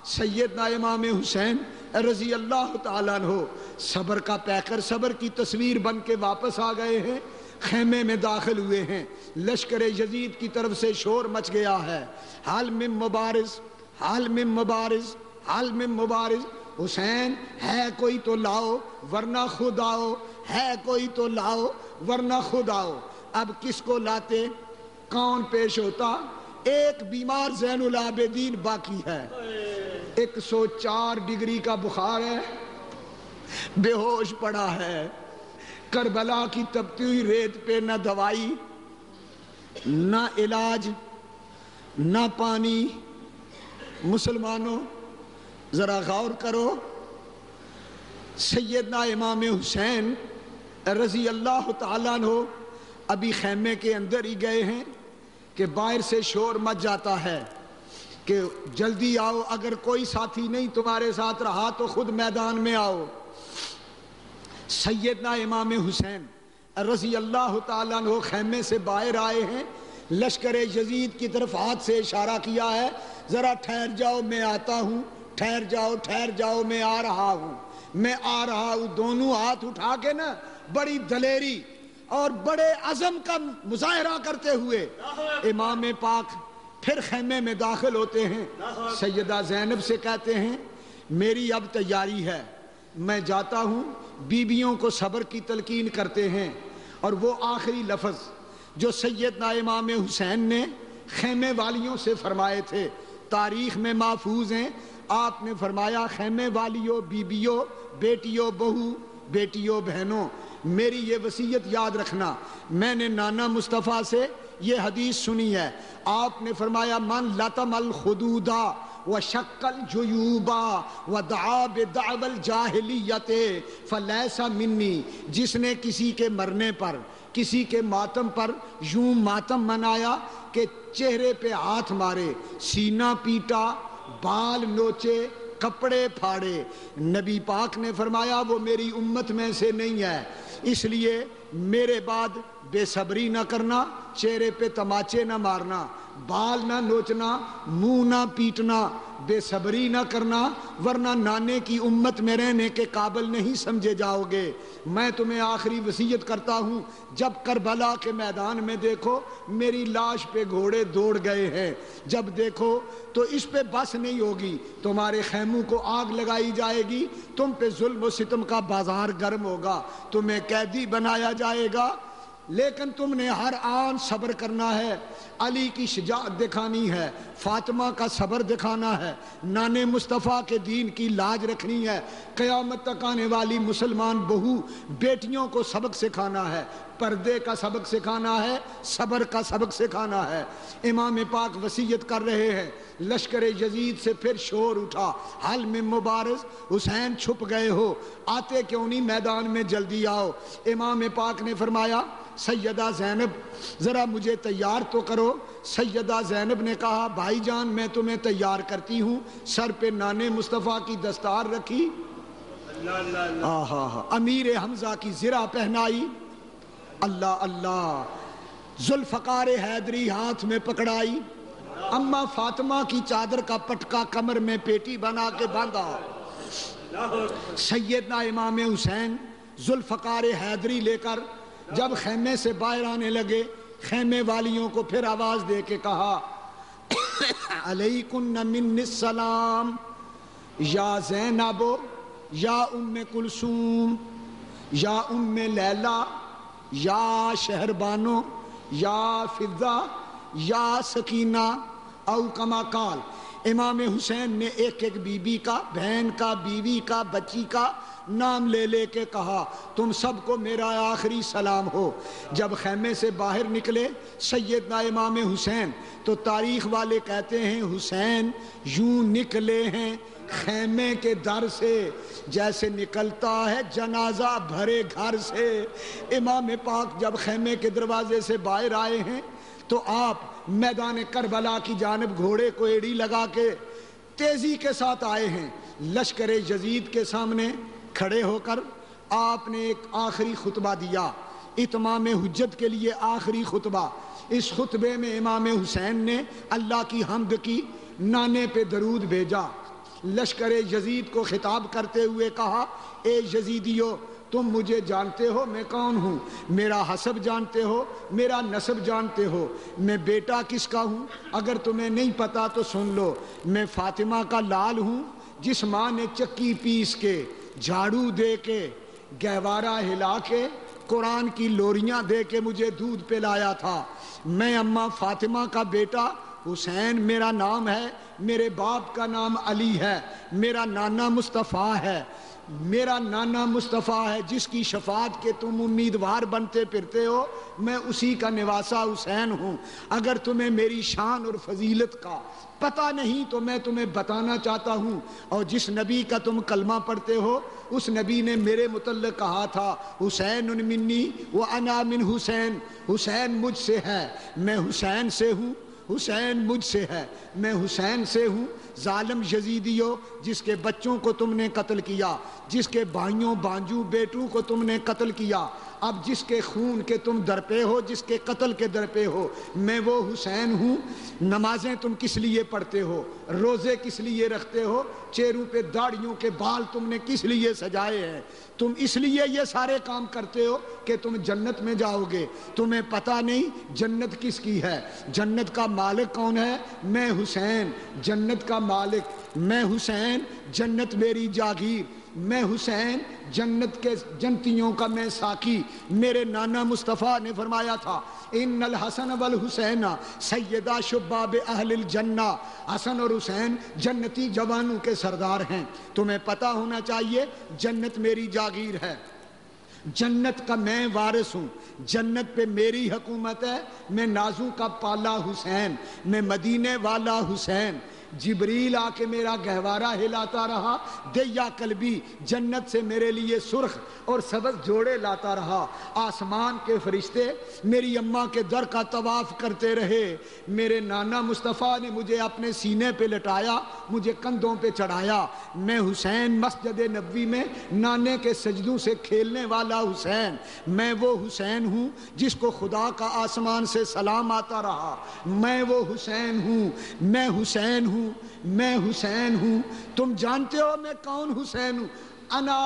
سیدنا امام حسین رضی اللہ تعالیٰ عنہ صبر کا پیکر، صبر کی تصویر بن کے واپس آ گئے ہیں، خیمے میں داخل ہوئے ہیں، لشکر یزید کی طرف سے شور مچ گیا ہے، حال من مبارز، حال من مبارز، حال من مبارز، حسین ہے کوئی تو لاؤ ورنہ خود آؤ، ہے کوئی تو لاؤ ورنہ خود آؤ۔ اب کس کو لاتے، کون پیش ہوتا؟ ایک بیمار زین العابدین باقی ہے، 104 ڈگری کا بخار ہے، بے ہوش پڑا ہے، کربلا کی تپتی ہوئی ریت پہ نہ دوائی نہ علاج نہ پانی۔ مسلمانوں ذرا غور کرو، سیدنا امام حسین رضی اللہ تعالیٰ عنہ ابھی خیمے کے اندر ہی گئے ہیں کہ باہر سے شور مچ جاتا ہے کہ جلدی آؤ، اگر کوئی ساتھی نہیں تمہارے ساتھ رہا تو خود میدان میں آؤ۔ سیدنا امام حسین رضی اللہ تعالیٰ عنہ خیمے سے باہر آئے ہیں، لشکر یزید کی طرف ہاتھ سے اشارہ کیا ہے، ذرا ٹھہر جاؤ میں آتا ہوں، ٹھہر جاؤ ٹھہر جاؤ میں آ رہا ہوں، میں آ رہا ہوں۔ دونوں ہاتھ اٹھا کے نا بڑی دلیری اور بڑے عزم کا مظاہرہ کرتے ہوئے امام پاک پھر خیمے میں داخل ہوتے ہیں۔ سیدہ زینب سے کہتے ہیں میری اب تیاری ہے، میں جاتا ہوں۔ بیویوں کو صبر کی تلقین کرتے ہیں، اور وہ آخری لفظ جو سیدنا امام حسین نے خیمے والیوں سے فرمائے تھے تاریخ میں محفوظ ہیں۔ آپ نے فرمایا خیمے والیوں، بیویوں، بیٹیوں، بہو، بیٹیوں، بہنوں، میری یہ وصیت یاد رکھنا، میں نے نانا مصطفیٰ سے یہ حدیث سنی ہے۔ آپ نے فرمایا من لطم الخدودا وشق الجیوبا ودعا بدعوى الجاہلیت فلیس منی، جس نے کسی کے مرنے پر، کسی کے ماتم پر یوں ماتم منایا کہ چہرے پہ ہاتھ مارے، سینہ پیٹا، بال نوچے، کپڑے پھاڑے، نبی پاک نے فرمایا وہ میری امت میں سے نہیں ہے۔ اس لیے میرے بعد بے صبری نہ کرنا، چہرے پہ تماچے نہ مارنا، بال نہ نوچنا، منہ نہ پیٹنا، بے صبری نہ کرنا، ورنہ نانے کی امت میں رہنے کے قابل نہیں سمجھے جاؤ گے۔ میں تمہیں آخری وصیت کرتا ہوں، جب کربلا کے میدان میں دیکھو میری لاش پہ گھوڑے دوڑ گئے ہیں، جب دیکھو تو اس پہ بس نہیں ہوگی، تمہارے خیموں کو آگ لگائی جائے گی، تم پہ ظلم و ستم کا بازار گرم ہوگا، تمہیں قیدی بنایا جائے گا، لیکن تم نے ہر آن صبر کرنا ہے، علی کی شجاعت دکھانی ہے، فاطمہ کا صبر دکھانا ہے، نانے مصطفیٰ کے دین کی لاج رکھنی ہے، قیامت تک آنے والی مسلمان بہو بیٹیوں کو سبق سکھانا ہے، پردے کا سبق سکھانا ہے، صبر کا سبق سکھانا ہے۔ امام پاک وصیت کر رہے ہیں، لشکر یزید سے پھر شور اٹھا، حل من مبارز، حسین چھپ گئے ہو، آتے کیوں نہیں میدان میں، جلدی آؤ۔ امام پاک نے فرمایا سیدہ زینب ذرا مجھے تیار تو کرو۔ سیدہ زینب نے کہا بھائی جان میں تمہیں تیار کرتی ہوں۔ سر پہ نانے مصطفیٰ کی دستار رکھی، امیر حمزہ کی زرہ پہنائی، اللہ اللہ، ذوالفقار حیدری ہاتھ میں پکڑائی، اما فاطمہ کی چادر کا پٹکا کمر میں پیٹی بنا کے باندھا۔ سیدنا امام حسین ذوالفقار حیدری لے کر جب خیمے سے باہر آنے لگے، خیمے والیوں کو پھر آواز دے کے کہا علیکن من السلام یا زینب یا ام کلثوم یا ام لیلا یا شہربانو یا فضہ یا سکینہ او کما قال۔ امام حسین نے ایک ایک بی بی کا، بہن کا، بیوی کا، بچی کا نام لے لے کے کہا تم سب کو میرا آخری سلام ہو۔ جب خیمے سے باہر نکلے سیدنا امام حسین تو تاریخ والے کہتے ہیں حسین یوں نکلے ہیں خیمے کے در سے جیسے نکلتا ہے جنازہ بھرے گھر سے۔ امام پاک جب خیمے کے دروازے سے باہر آئے ہیں تو آپ میدان کربلا کی جانب گھوڑے کو ایڑی لگا کے تیزی کے ساتھ آئے ہیں۔ لشکر یزید کے سامنے کھڑے ہو کر آپ نے ایک آخری خطبہ دیا، اتمام حجت کے لیے آخری خطبہ۔ اس خطبے میں امام حسین نے اللہ کی حمد کی، نانے پہ درود بھیجا، لشکر یزید کو خطاب کرتے ہوئے کہا اے یزیدیو تم مجھے جانتے ہو میں کون ہوں، میرا حسب جانتے ہو، میرا نسب جانتے ہو، میں بیٹا کس کا ہوں، اگر تمہیں نہیں پتا تو سن لو، میں فاطمہ کا لال ہوں جس ماں نے چکی پیس کے، جھاڑو دے کے، گہوارہ ہلا کے، قرآن کی لوریاں دے کے مجھے دودھ پلایا تھا۔ میں اماں فاطمہ کا بیٹا حسین میرا نام ہے، میرے باپ کا نام علی ہے، میرا نانا مصطفیٰ ہے، میرا نانا مصطفیٰ ہے جس کی شفاعت کے تم امیدوار بنتے پھرتے ہو، میں اسی کا نواسا حسین ہوں۔ اگر تمہیں میری شان اور فضیلت کا پتہ نہیں تو میں تمہیں بتانا چاہتا ہوں، اور جس نبی کا تم کلمہ پڑھتے ہو اس نبی نے میرے متعلق کہا تھا حسین منی وانا من حسین، حسین مجھ سے ہے میں حسین سے ہوں، حسین مجھ سے ہے میں حسین سے ہوں۔ ظالم یزیدیو جس کے بچوں کو تم نے قتل کیا، جس کے بھائیوں بانجو بیٹوں کو تم نے قتل کیا، اب جس کے خون کے تم درپے ہو، جس کے قتل کے درپے ہو، میں وہ حسین ہوں۔ نمازیں تم کس لیے پڑھتے ہو، روزے کس لیے رکھتے ہو، چہروں پہ داڑھیوں کے بال تم نے کس لیے سجائے ہیں، تم اس لیے یہ سارے کام کرتے ہو کہ تم جنت میں جاؤ گے۔ تمہیں پتہ نہیں جنت کس کی ہے، جنت کا مالک کون ہے، میں حسین جنت کا مالک، میں حسین جنت میری جاگیر، میں حسین جنت کے جنتیوں کا میں ساقی۔ میرے نانا مصطفیٰ نے فرمایا تھا ان الحسن والحسین سیدہ شباب اہل الجنہ، حسن اور حسین جنتی جوانوں کے سردار ہیں۔ تمہیں پتہ ہونا چاہیے جنت میری جاگیر ہے، جنت کا میں وارث ہوں، جنت پہ میری حکومت ہے، میں نازوں کا پالا حسین، میں مدینے والا حسین۔ جبریل آ کے میرا گہوارہ ہلاتا رہا، دیا قلبی جنت سے میرے لیے سرخ اور سبز جوڑے لاتا رہا، آسمان کے فرشتے میری اماں کے در کا طواف کرتے رہے، میرے نانا مصطفیٰ نے مجھے اپنے سینے پہ لٹایا، مجھے کندھوں پہ چڑھایا۔ میں حسین مسجد نبوی میں نانے کے سجدوں سے کھیلنے والا حسین، میں وہ حسین ہوں جس کو خدا کا آسمان سے سلام آتا رہا، میں وہ حسین ہوں، میں حسین ہوں، میں حسین ہوں۔ تم جانتے ہو میں کون حسین ہوں، انا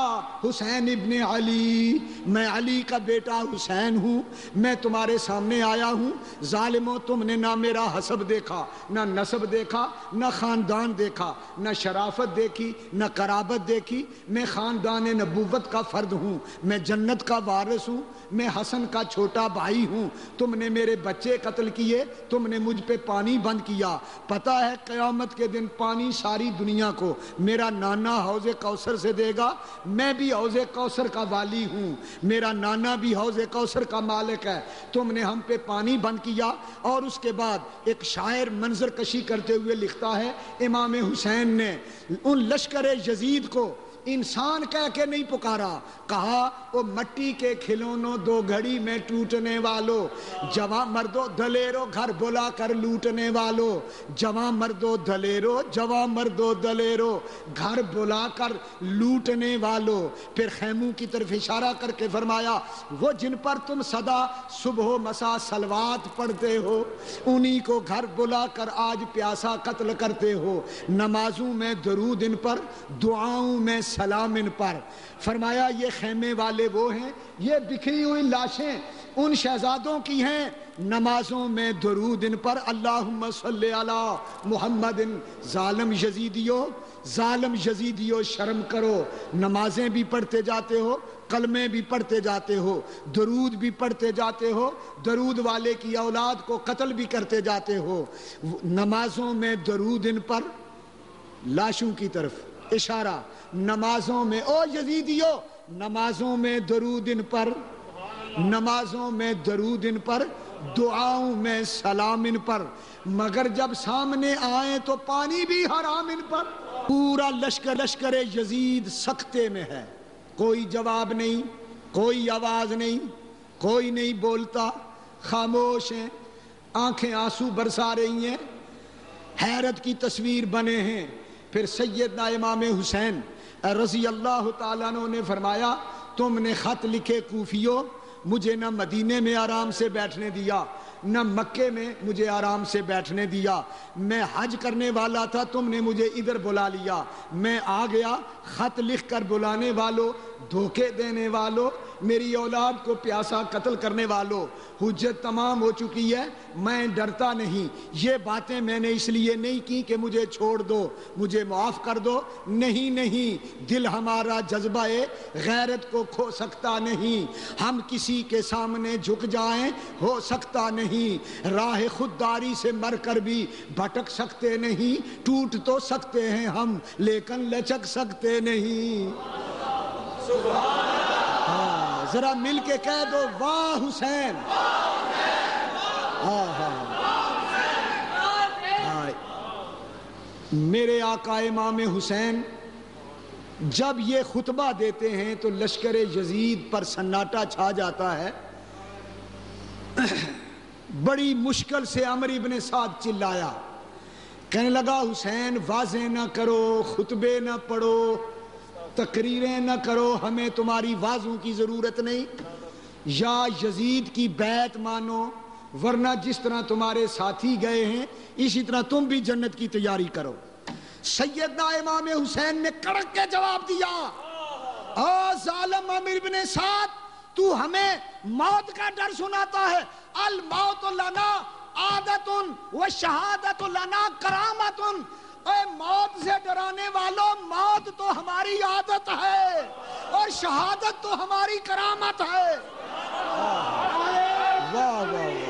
حسین ابن علی، میں علی کا بیٹا حسین ہوں۔ میں تمہارے سامنے آیا ہوں، ظالموں تم نے نہ میرا حسب دیکھا، نہ نسب دیکھا، نہ خاندان دیکھا، نہ شرافت دیکھی، نہ قرابت دیکھی۔ میں خاندان نبوت کا فرد ہوں، میں جنت کا وارث ہوں، میں حسن کا چھوٹا بھائی ہوں۔ تم نے میرے بچے قتل کیے، تم نے مجھ پہ پانی بند کیا۔ پتہ ہے قیامت کے دن پانی ساری دنیا کو میرا نانا حوض کوثر سے دے گا، میں بھی حوض کوثر کا والی ہوں، میرا نانا بھی حوض کوثر کا مالک ہے۔ تم نے ہم پہ پانی بند کیا۔ اور اس کے بعد ایک شاعر منظر کشی کرتے ہوئے لکھتا ہے امام حسین نے ان لشکر یزید کو انسان کہہ کے نہیں پکارا، کہا وہ مٹی کے کھلونوں دو گھڑی میں ٹوٹنے والو، جواں مردو دلیرو گھر بلا کر لوٹنے والو، جواں مردو دلیرو، جواں مردو دلیرو گھر بلا کر لوٹنے والو۔ پھر خیموں کی طرف اشارہ کر کے فرمایا وہ جن پر تم صدا صبح و مساء صلوات پڑھتے ہو، انہی کو گھر بلا کر آج پیاسا قتل کرتے ہو۔ نمازوں میں درود ان پر، دعاؤں میں سلام ان پر۔ فرمایا یہ خیمے والے وہ ہیں، یہ بکھری ہوئی لاشیں ان شہزادوں کی ہیں، نمازوں میں درود ان پر، اللہم صلی علی محمد۔ ظالم یزیدیو، ظالم یزیدیو شرم کرو، نمازیں بھی پڑھتے جاتے ہو، کلمے بھی پڑھتے جاتے ہو، درود بھی پڑھتے جاتے ہو، درود والے کی اولاد کو قتل بھی کرتے جاتے ہو۔ نمازوں میں درود ان پر، لاشوں کی طرف اشارہ، نمازوں میں او یزیدیو نمازوں میں درود ان پر، نمازوں میں درود ان پر، دعاؤں میں سلام ان پر، مگر جب سامنے آئیں تو پانی بھی حرام ان پر۔ پورا لشکر یزید سکتے میں ہے، کوئی جواب نہیں، کوئی آواز نہیں، کوئی نہیں بولتا، خاموش ہیں، آنکھیں آنسو برسا رہی ہیں، حیرت کی تصویر بنے ہیں۔ پھر سیدنا امام حسین رضی اللہ تعالیٰ عنہ نے فرمایا تم نے خط لکھے کوفیوں، مجھے نہ مدینے میں آرام سے بیٹھنے دیا، نہ مکے میں مجھے آرام سے بیٹھنے دیا. میں حج کرنے والا تھا, تم نے مجھے ادھر بلا لیا, میں آ گیا. خط لکھ کر بلانے والوں, دھوکے دینے والوں, میری اولاد کو پیاسا قتل کرنے والوں, حجت تمام ہو چکی ہے, میں ڈرتا نہیں. یہ باتیں میں نے اس لیے نہیں کی کہ مجھے چھوڑ دو, مجھے معاف کر دو. نہیں نہیں, دل ہمارا جذبہ غیرت کو کھو سکتا نہیں. ہم کسی کے سامنے جھک جائیں ہو سکتا نہیں. راہ خودداری سے مر کر بھی بھٹک سکتے نہیں. ٹوٹ تو سکتے ہیں ہم لیکن لچک سکتے نہیں. ذرا مل کے کہہ دو واہ حسین. میرے آقا امام حسین جب یہ خطبہ دیتے ہیں تو لشکر یزید پر سناٹا چھا جاتا ہے. بڑی مشکل سے عمرو ابن سعد چلایا, کہنے لگا حسین واضح نہ کرو, خطبے نہ پڑھو, تقریریں نہ کرو, ہمیں تمہاری واضحوں کی ضرورت نہیں. یا یزید کی بیعت مانو, ورنہ جس طرح تمہارے ساتھی گئے ہیں اسی طرح تم بھی جنت کی تیاری کرو. سیدنا امام حسین نے کڑک کے جواب دیا, او ظالم عمرو بن سعد, تو ہمیں موت کا ڈر سناتا ہے. الموت لنا عادت والشہادت لنا کرامت. اے موت سے ڈرانے والوں, موت تو ہماری عادت ہے اور شہادت تو ہماری کرامت ہے. واہ واہ.